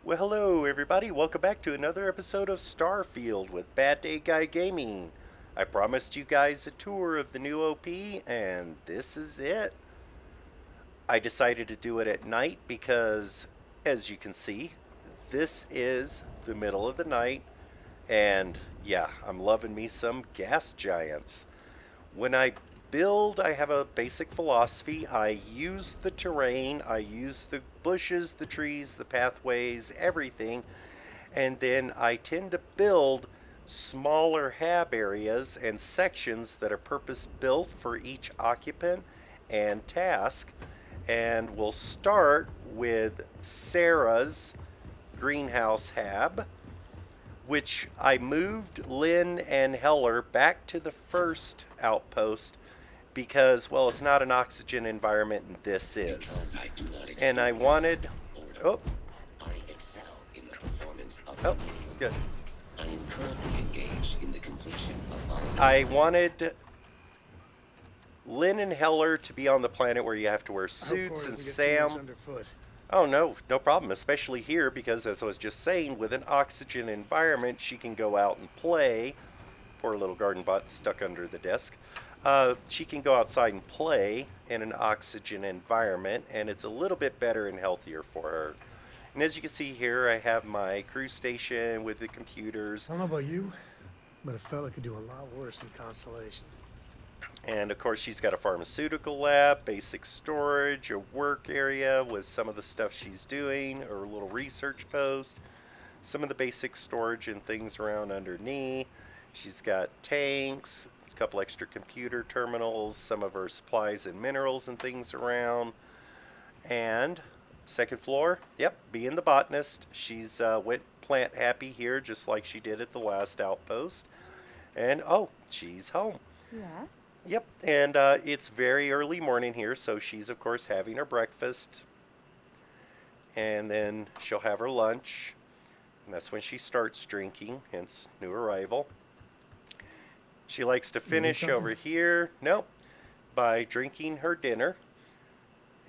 Well, hello everybody. Welcome back to another episode of Starfield with Bad Day Guy Gaming. I promised you guys a tour of the new OP, and this is it. I decided to do it at night because, as you can see, this is the middle of the night, and yeah, I'm loving me some gas giants. When I build, I have a basic philosophy. I use the terrain, I use the bushes, the trees, the pathways, everything, and then I tend to build smaller hab areas and sections that are purpose built for each occupant and task. And we'll start with Sarah's greenhouse hab, which I moved Lynn and Heller back to the first outpost because, well, it's not an oxygen environment, and this is. Because I do not And I experience wanted. boredom, Oh, I excel in the performance of oh, remedial good. tasks. I am currently engaged in the completion of my I assignment. wanted Lynn and Heller to be on the planet where you have to wear I hope suits, Cora and doesn't get too much Sam. underfoot. Oh, no, no problem, especially here because, as I was just saying, with an oxygen environment, she can go out and play. Poor little garden bot stuck under the desk. She can go outside and play in an oxygen environment, and it's a little bit better and healthier for her. And as you can see here, I have my crew station with the computers. I don't know about you, but a fella could do a lot worse in Constellation. And of course, she's got a pharmaceutical lab, basic storage, a work area with some of the stuff she's doing, or a little research post, some of the basic storage and things around underneath. She's got tanks, a couple extra computer terminals, some of her supplies and minerals and things around. And second floor, yep, being the botanist, she's went plant happy here just like she did at the last outpost. And oh, she's home. Yeah. Yep, and it's very early morning here, so she's of course having her breakfast, and then she'll have her lunch, and that's when she starts drinking, hence new arrival. She likes to You need finish something? over here, nope, by drinking her dinner,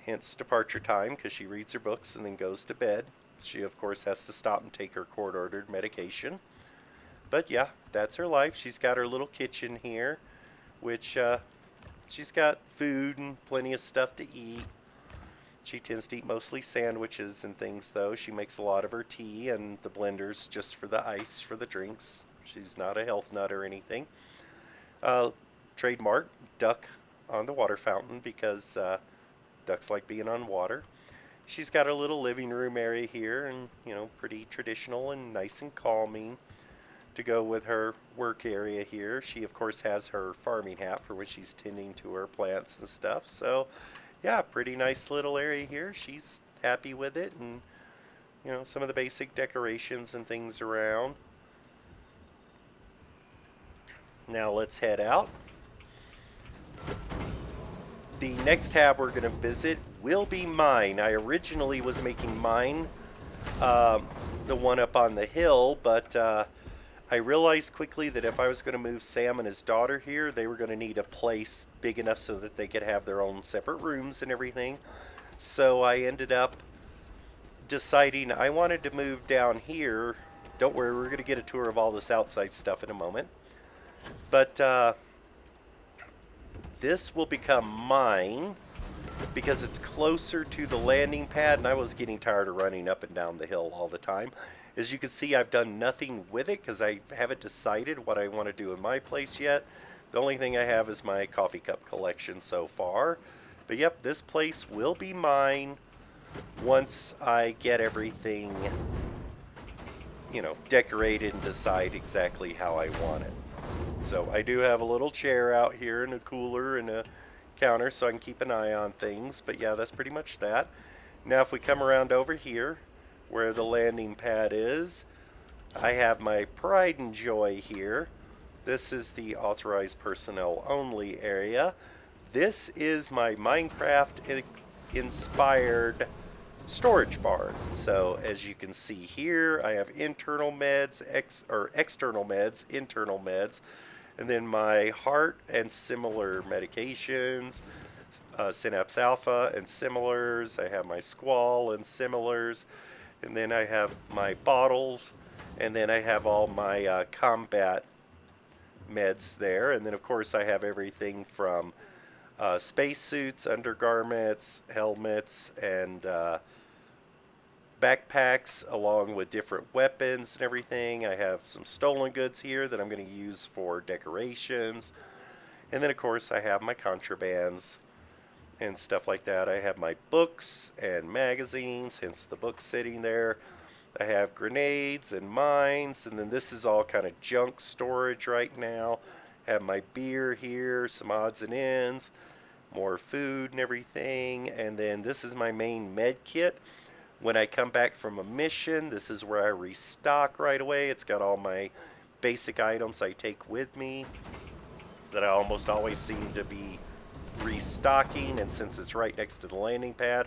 hence departure time, because she reads her books and then goes to bed. She, of course, has to stop and take her court ordered medication. But yeah, that's her life. She's got her little kitchen here, which she's got food and plenty of stuff to eat. She tends to eat mostly sandwiches and things, though. She makes a lot of her tea, and the blender's just for the ice for the drinks. She's not a health nut or anything. Uh, Trademark duck on the water fountain because ducks like being on water. She's got her little living room area here, and pretty traditional and nice and calming to go with her work area here. She, of course, has her farming hat for when she's tending to her plants and stuff. So, yeah, pretty nice little area here. She's happy with it, and some of the basic decorations and things around. Now let's head out. The next tab we're going to visit will be mine. I originally was making mine the one up on the hill, but I realized quickly that if I was going to move Sam and his daughter here, they were going to need a place big enough so that they could have their own separate rooms and everything. So I ended up deciding I wanted to move down here. Don't worry, we're going to get a tour of all this outside stuff in a moment. But this will become mine because it's closer to the landing pad, and I was getting tired of running up and down the hill all the time. As you can see, I've done nothing with it because I haven't decided what I want to do in my place yet. The only thing I have is my coffee cup collection so far. But yep, this place will be mine once I get everything, decorated and decide exactly how I want it. So I do have a little chair out here and a cooler and a counter so I can keep an eye on things. But yeah, that's pretty much that. Now if we come around over here where the landing pad is, I have my pride and joy here. This is the authorized personnel only area. This is my Minecraft inspired storage barn. So as you can see here, I have internal meds, external meds, internal meds, and then my heart and similar medications, Synapse Alpha and similars. I have my Squall and similars. And then I have my bottles, and then I have all my combat meds there. And then, of course, I have everything from spacesuits, undergarments, helmets, and backpacks, along with different weapons and everything. I have some stolen goods here that I'm going to use for decorations. And then, of course, I have my contrabands and stuff like that. I have my books and magazines, hence the book sitting there. I have grenades and mines, and then this is all kind of junk storage right now. I have my beer here, some odds and ends, more food and everything, and then this is my main med kit. When I come back from a mission, this is where I restock right away. It's got all my basic items I take with me that I almost always seem to be restocking, and since it's right next to the landing pad,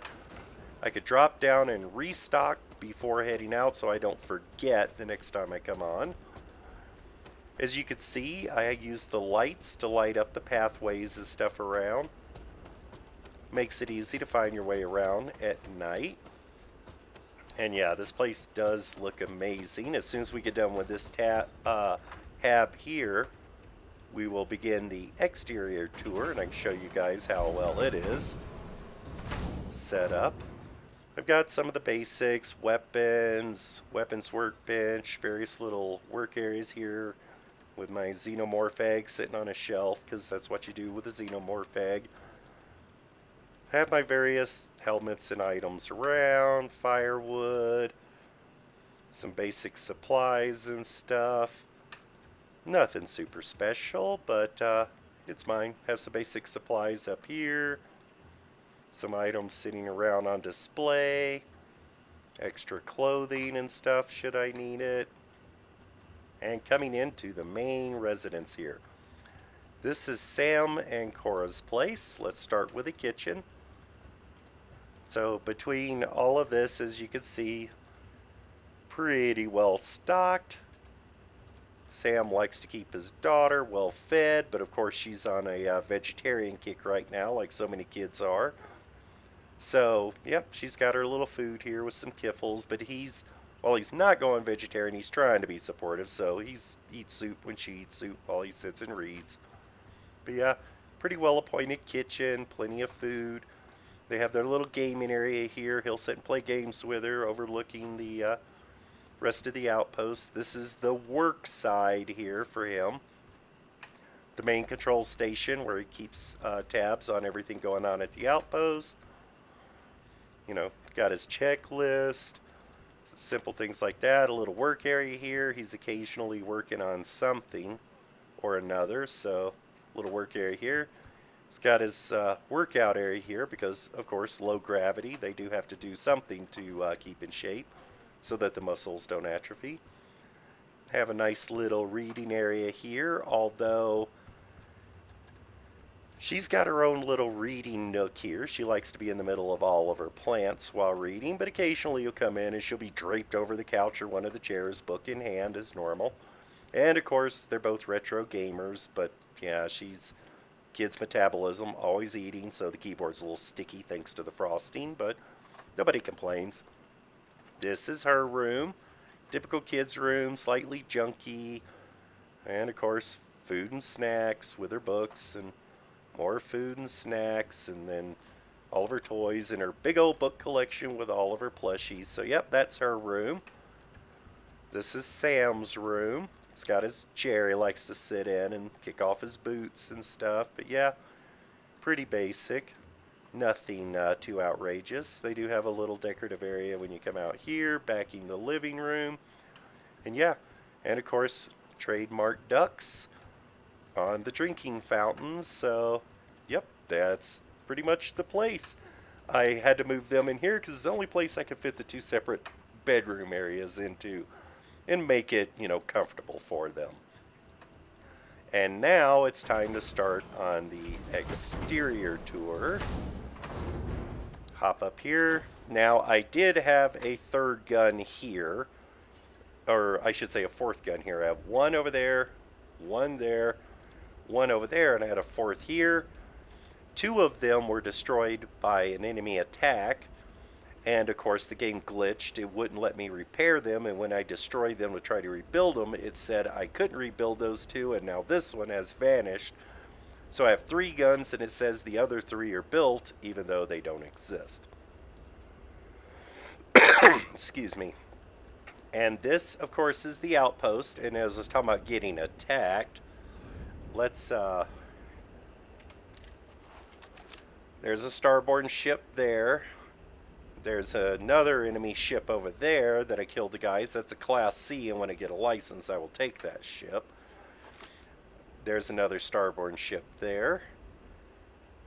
I could drop down and restock before heading out so I don't forget the next time I come on. As you can see, I use the lights to light up the pathways and stuff around. Makes it easy to find your way around at night. And yeah, this place does look amazing. As soon as we get done with this hab here, we will begin the exterior tour, and I can show you guys how well it is set up. I've got some of the basics, weapons workbench, various little work areas here with my xenomorph egg sitting on a shelf, because that's what you do with a xenomorph egg. I have my various helmets and items around, firewood, some basic supplies and stuff. Nothing super special, but it's mine. Have some basic supplies up here. Some items sitting around on display. Extra clothing and stuff should I need it. And coming into the main residence here. This is Sam and Cora's place. Let's start with the kitchen. So between all of this, as you can see, pretty well stocked. Sam likes to keep his daughter well fed, but of course she's on a vegetarian kick right now, like so many kids are. So, yep, she's got her little food here with some kiffles, but he's not going vegetarian, he's trying to be supportive, so he eats soup when she eats soup while he sits and reads. But yeah, pretty well appointed kitchen, plenty of food. They have their little gaming area here. He'll sit and play games with her, overlooking the rest of the outpost. This is the work side here for him. The main control station where he keeps tabs on everything going on at the outpost. You know, got his checklist, simple things like that. A little work area here. He's occasionally working on something or another, so little work area here. He's got his workout area here because, of course, low gravity. They do have to do something to keep in shape so that the muscles don't atrophy. Have a nice little reading area here, although she's got her own little reading nook here. She likes to be in the middle of all of her plants while reading, but occasionally you'll come in and she'll be draped over the couch or one of the chairs, book in hand as normal. And of course, they're both retro gamers, but yeah, she's kids' metabolism, always eating, so the keyboard's a little sticky thanks to the frosting, but nobody complains. This is her room. Typical kid's room, slightly junky. And of course, food and snacks with her books, and more food and snacks, and then all of her toys and her big old book collection with all of her plushies. So yep, that's her room. This is Sam's room. It's got his chair he likes to sit in and kick off his boots and stuff. But yeah, pretty basic. Nothing too outrageous. They do have a little decorative area when you come out here, backing the living room. And yeah, and of course, trademark ducks on the drinking fountains. So, yep, that's pretty much the place. I had to move them in here because it's the only place I could fit the two separate bedroom areas into and make it, you know, comfortable for them. And now it's time to start on the exterior tour. Hop up here. Now, I did have a third gun here, or I should say a fourth gun here. I have one over there, one there, one over there, and I had a fourth here. Two of them were destroyed by an enemy attack, And of course, the game glitched. It wouldn't let me repair them. And when I destroyed them to try to rebuild them, it said I couldn't rebuild those two. And now this one has vanished. So I have 3 guns, and it says the other 3 are built, even though they don't exist. Excuse me. And this, of course, is the outpost. And as I was talking about getting attacked, let's, there's a starborn ship there. There's another enemy ship over there that I killed the guys. That's a Class C, and when I get a license, I will take that ship. There's another starborn ship there.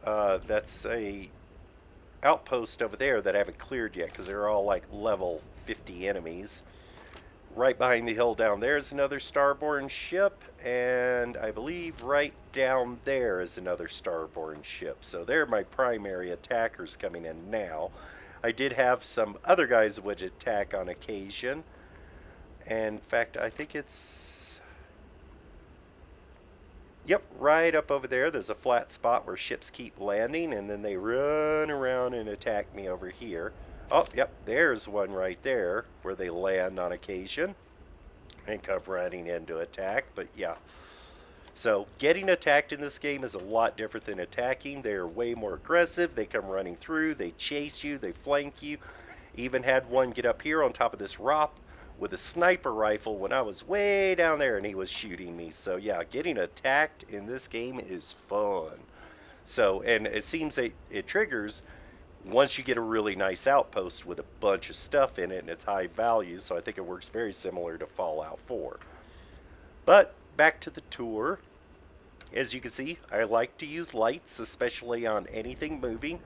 That's a outpost over there that I haven't cleared yet because they're all like level 50 enemies. Right behind the hill down there is another starborn ship, and I believe right down there is another starborn ship. So they're my primary attackers coming in now. I did have some other guys would attack on occasion. And in fact, I think it's... Yep, right up over there. There's a flat spot where ships keep landing, and then they run around and attack me over here. Oh, yep, there's one right there where they land on occasion and come running in to attack. But yeah, so getting attacked in this game is a lot different than attacking. They're way more aggressive. They come running through. They chase you. They flank you. Even had one get up here on top of this rock with a sniper rifle when I was way down there and he was shooting me. So yeah, getting attacked in this game is fun. So, and it seems that it triggers once you get a really nice outpost with a bunch of stuff in it and it's high value. So I think it works very similar to Fallout 4. But back to the tour. As you can see, I like to use lights, especially on anything moving.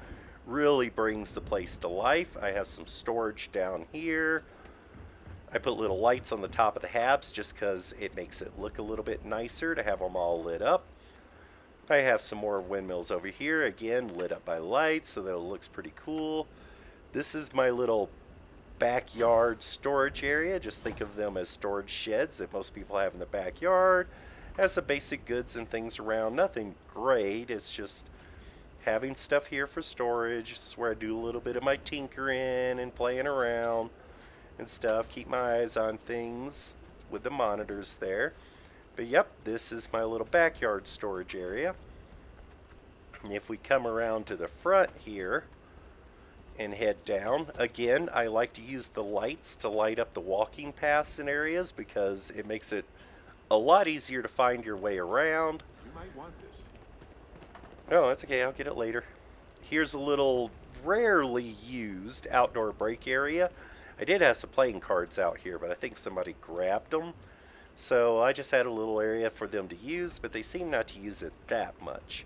Really brings the place to life. I have some storage down here. I put little lights on the top of the habs just because it makes it look a little bit nicer to have them all lit up. I have some more windmills over here, again lit up by lights so that it looks pretty cool. This is my little backyard storage area. Just think of them as storage sheds that most people have in the backyard. Has some basic goods and things around. Nothing great. It's just having stuff here for storage. This is where I do a little bit of my tinkering and playing around and stuff. Keep my eyes on things with the monitors there. But yep, this is my little backyard storage area. And if we come around to the front here and head down, again, I like to use the lights to light up the walking paths and areas because it makes it a lot easier to find your way around. You might want this. Oh, that's okay. I'll get it later. Here's a little rarely used outdoor break area. I did have some playing cards out here, but I think somebody grabbed them. So I just had a little area for them to use, but they seem not to use it that much.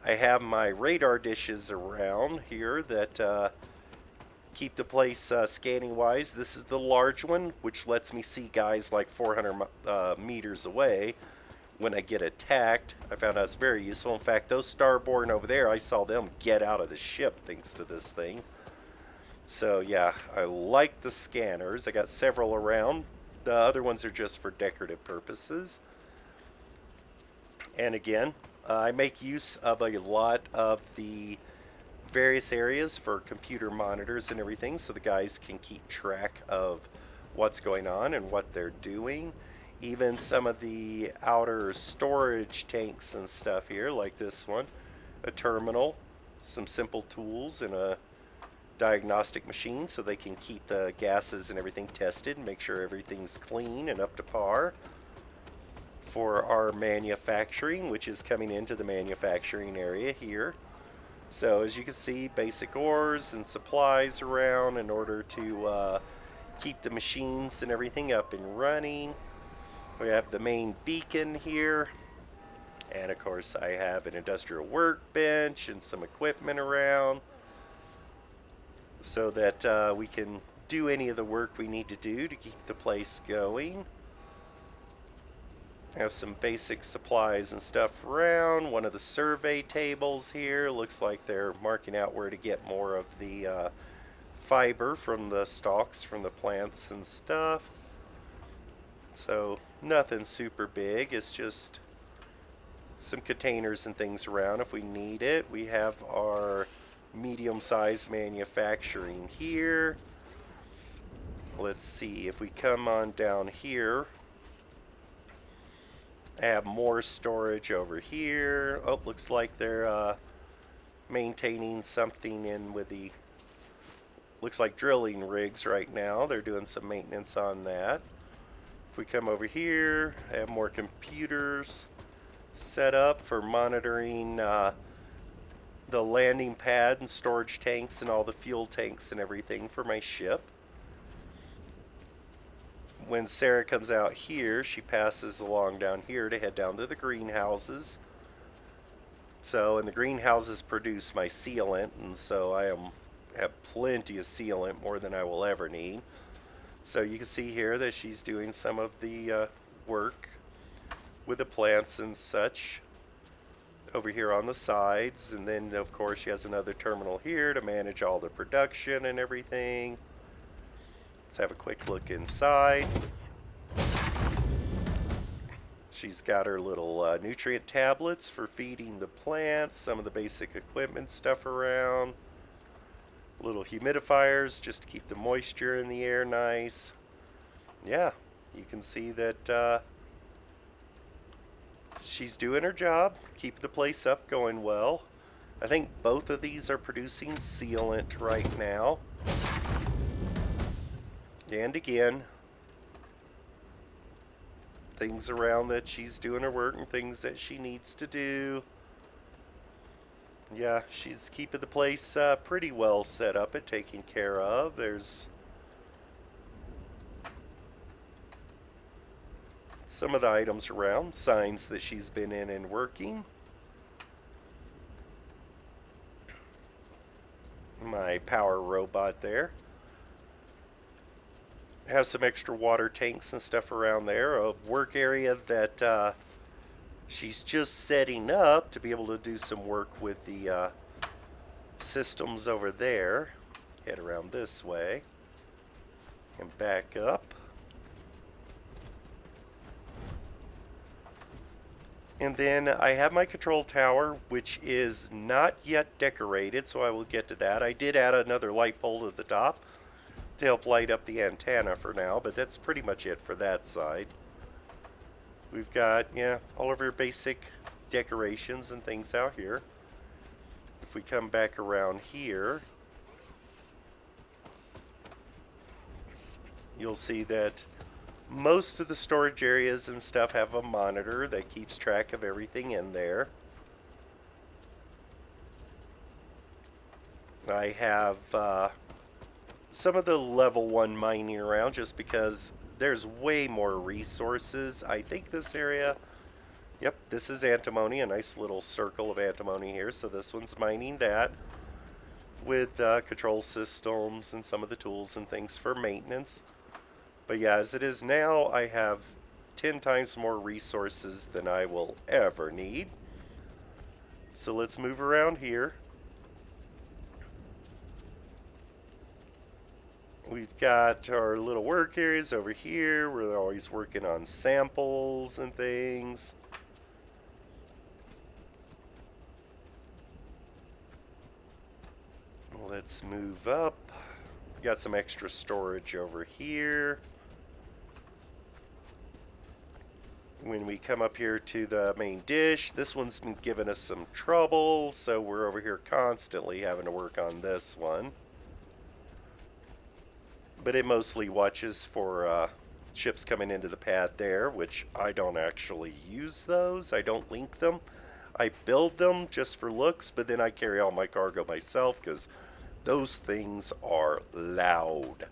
I have my radar dishes around here that keep the place scanning wise. This is the large one, which lets me see guys like 400 meters away when I get attacked. I found that's very useful. In fact, those starborn over there, I saw them get out of the ship thanks to this thing. So yeah, I like the scanners. I got several around. The other ones are just for decorative purposes. And again, I make use of a lot of the various areas for computer monitors and everything so the guys can keep track of what's going on and what they're doing. Even some of the outer storage tanks and stuff here, like this one, a terminal, some simple tools, and a diagnostic machine so they can keep the gases and everything tested and make sure everything's clean and up to par for our manufacturing, which is coming into the manufacturing area here. So as you can see, basic ores and supplies around in order to keep the machines and everything up and running. We have the main beacon here, and of course I have an industrial workbench and some equipment around so that we can do any of the work we need to do to keep the place going. I have some basic supplies and stuff around. One of the survey tables here looks like they're marking out where to get more of the fiber from the stalks from the plants and stuff. So nothing super big, it's just some containers and things around if we need it. We have our medium-sized manufacturing here. Let's see, if we come on down here, I have more storage over here. Oh, looks like they're maintaining something in with the, looks like drilling rigs right now. They're doing some maintenance on that. If we come over here, I have more computers set up for monitoring the landing pad and storage tanks and all the fuel tanks and everything for my ship. When Sarah comes out here, she passes along down here to head down to the greenhouses. So, and the greenhouses produce my sealant, and so I have plenty of sealant, more than I will ever need. So you can see here that she's doing some of the work with the plants and such over here on the sides, and then of course she has another terminal here to manage all the production and everything. Let's have a quick look inside. She's got her little nutrient tablets for feeding the plants, some of the basic equipment stuff around, little humidifiers just to keep the moisture in the air nice. Yeah, you can see that she's doing her job, keep the place up, going well. I think both of these are producing sealant right now. And again, things around that she's doing her work and things that she needs to do. Yeah, she's keeping the place pretty well set up and taken care of. There's some of the items around, signs that she's been in and working. My power robot there. Have some extra water tanks and stuff around there. A work area that she's just setting up to be able to do some work with the systems over there. Head around this way and back up. And then I have my control tower, which is not yet decorated, so I will get to that. I did add another light pole at the top to help light up the antenna for now, but that's pretty much it for that side. We've got, yeah, all of our basic decorations and things out here. If we come back around here, you'll see that most of the storage areas and stuff have a monitor that keeps track of everything in there. I have some of the level 1 mining around just because there's way more resources. I think this area, yep, this is antimony, a nice little circle of antimony here. So this one's mining that with control systems and some of the tools and things for maintenance. But yeah, as it is now, I have 10 times more resources than I will ever need. So let's move around here. We've got our little work areas over here. We're always working on samples and things. Let's move up. We got some extra storage over here. When we come up here to the main dish, this one's been giving us some trouble, so we're over here constantly having to work on this one. But it mostly watches for ships coming into the pad there, which I don't actually use those. I don't link them. I build them just for looks, but then I carry all my cargo myself because those things are loud.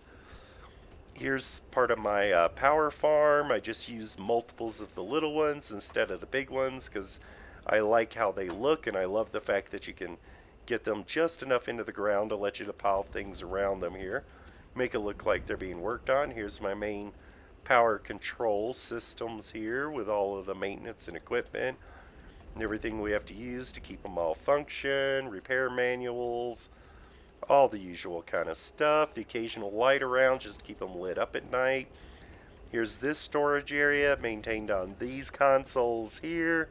Here's part of my power farm. I just use multiples of the little ones instead of the big ones because I like how they look, and I love the fact that you can get them just enough into the ground to let you to pile things around them here. Make it look like they're being worked on. Here's my main power control systems here with all of the maintenance and equipment and everything we have to use to keep them all function, repair manuals, all the usual kind of stuff. The occasional light around just to keep them lit up at night. Here's this storage area maintained on these consoles here.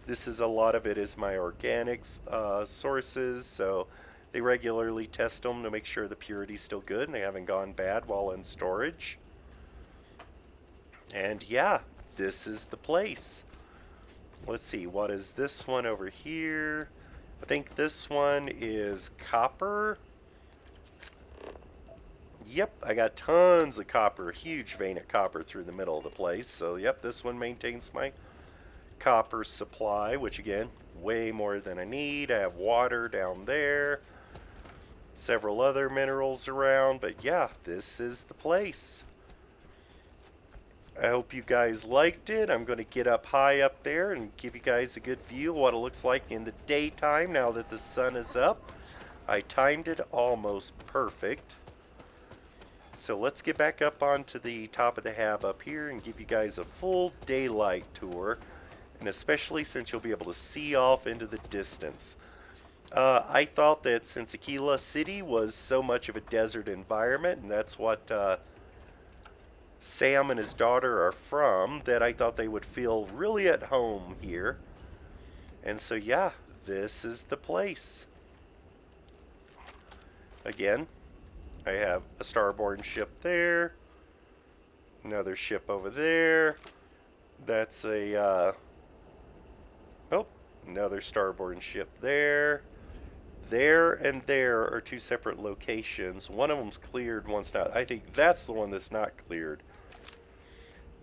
This is a lot of it is my organics sources, so They regularly test them to make sure the purity's still good and they haven't gone bad while in storage. And yeah, this is the place. Let's see, what is this one over here? I think this one is copper. Yep, I got tons of copper, huge vein of copper through the middle of the place. So yep, this one maintains my copper supply, which again, way more than I need. I have water down there, several other minerals around, but yeah, this is the place. I hope you guys liked it. I'm going to get up high up there and give you guys a good view of what it looks like in the daytime now that the sun is up. I timed it almost perfect. So let's get back up onto the top of the hab up here and give you guys a full daylight tour. And especially since you'll be able to see off into the distance. I thought that since Aquila City was so much of a desert environment, and that's what Sam and his daughter are from, that I thought they would feel really at home here. And so yeah, this is the place. Again, I have a starborn ship there, another ship over there. That's a another starborn ship there. There and there are two separate locations. One of them's cleared, one's not. I think that's the one that's not cleared.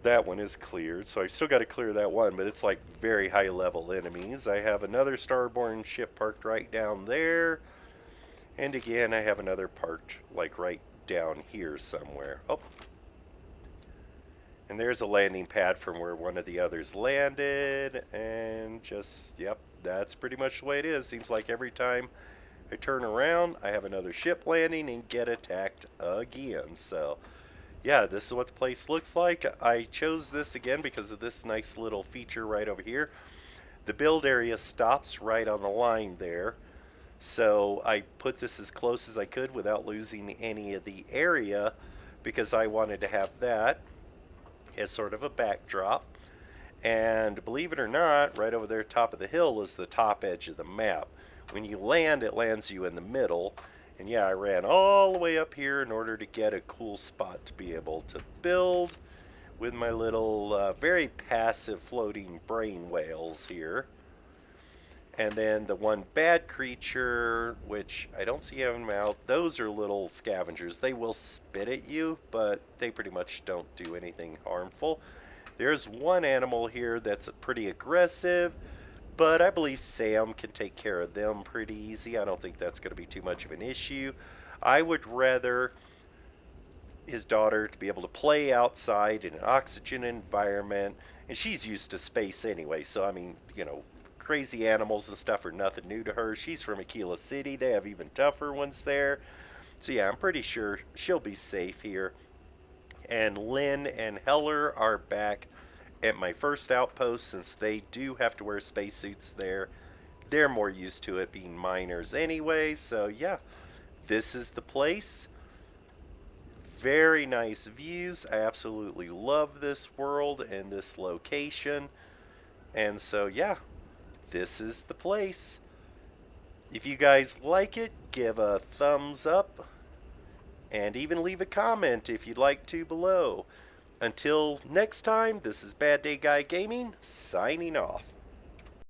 That one is cleared, so I still got to clear that one, but it's like very high level enemies. I have another starborn ship parked right down there. And again, I have another parked like right down here somewhere. Oh. And there's a landing pad from where one of the others landed. And just, yep, that's pretty much the way it is. Seems like every time I turn around, I have another ship landing and get attacked again. So, yeah, this is what the place looks like. I chose this again because of this nice little feature right over here. The build area stops right on the line there. So I put this as close as I could without losing any of the area because I wanted to have that as sort of a backdrop. And believe it or not, right over there top of the hill is the top edge of the map. When you land, it lands you in the middle. And yeah, I ran all the way up here in order to get a cool spot to be able to build with my little very passive floating brain whales here. And then the one bad creature, which I don't see having them out, those are little scavengers. They will spit at you, but they pretty much don't do anything harmful. There's one animal here that's pretty aggressive, but I believe Sam can take care of them pretty easy. I don't think that's going to be too much of an issue. I would rather his daughter to be able to play outside in an oxygen environment, and she's used to space anyway, so I mean, you know, crazy animals and stuff are nothing new to her. She's from Aquila City. They have even tougher ones there. So yeah, I'm pretty sure she'll be safe here. And Lynn and Heller are back at my first outpost since they do have to wear spacesuits there. They're more used to it being miners anyway. So yeah, this is the place. Very nice views. I absolutely love this world and this location. And so yeah, this is the place. If you guys like it, give a thumbs up and even leave a comment if you'd like to below. Until next time, this is Bad Day Guy Gaming, signing off.